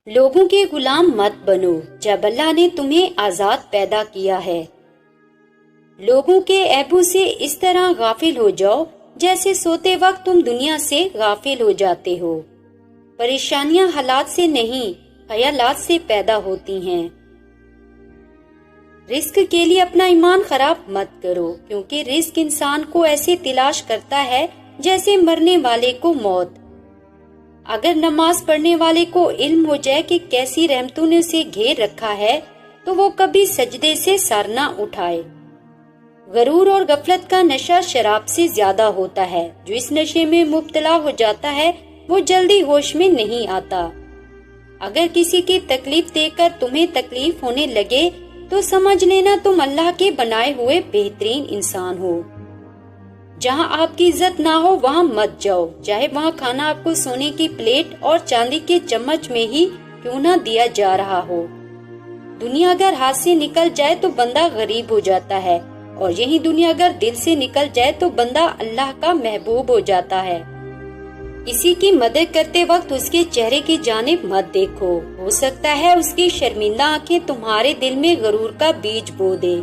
لوگوں کے غلام مت بنو جب اللہ نے تمہیں آزاد پیدا کیا ہے۔ لوگوں کے عیبوں سے اس طرح غافل ہو جاؤ جیسے سوتے وقت تم دنیا سے غافل ہو جاتے ہو۔ پریشانیاں حالات سے نہیں، خیالات سے پیدا ہوتی ہیں۔ رزق کے لیے اپنا ایمان خراب مت کرو، کیونکہ رزق انسان کو ایسے تلاش کرتا ہے جیسے مرنے والے کو موت۔ اگر نماز پڑھنے والے کو علم ہو جائے کہ کیسی رحمتوں نے اسے گھیر رکھا ہے تو وہ کبھی سجدے سے سر نہ اٹھائے۔ غرور اور غفلت کا نشہ شراب سے زیادہ ہوتا ہے۔ جو اس نشے میں مبتلا ہو جاتا ہے وہ جلدی ہوش میں نہیں آتا۔ اگر کسی کی تکلیف دے کر تمہیں تکلیف ہونے لگے تو سمجھ لینا تم اللہ کے بنائے ہوئے بہترین انسان ہو۔ جہاں آپ کی عزت نہ ہو وہاں مت جاؤ، چاہے وہاں کھانا آپ کو سونے کی پلیٹ اور چاندی کے چمچ میں ہی کیوں نہ دیا جا رہا ہو۔ دنیا اگر ہاتھ سے نکل جائے تو بندہ غریب ہو جاتا ہے، اور یہی دنیا اگر دل سے نکل جائے تو بندہ اللہ کا محبوب ہو جاتا ہے۔ کسی کی مدد کرتے وقت اس کے چہرے کی جانب مت دیکھو، ہو سکتا ہے اس کی شرمندہ آنکھیں تمہارے دل میں غرور کا بیج بو دے۔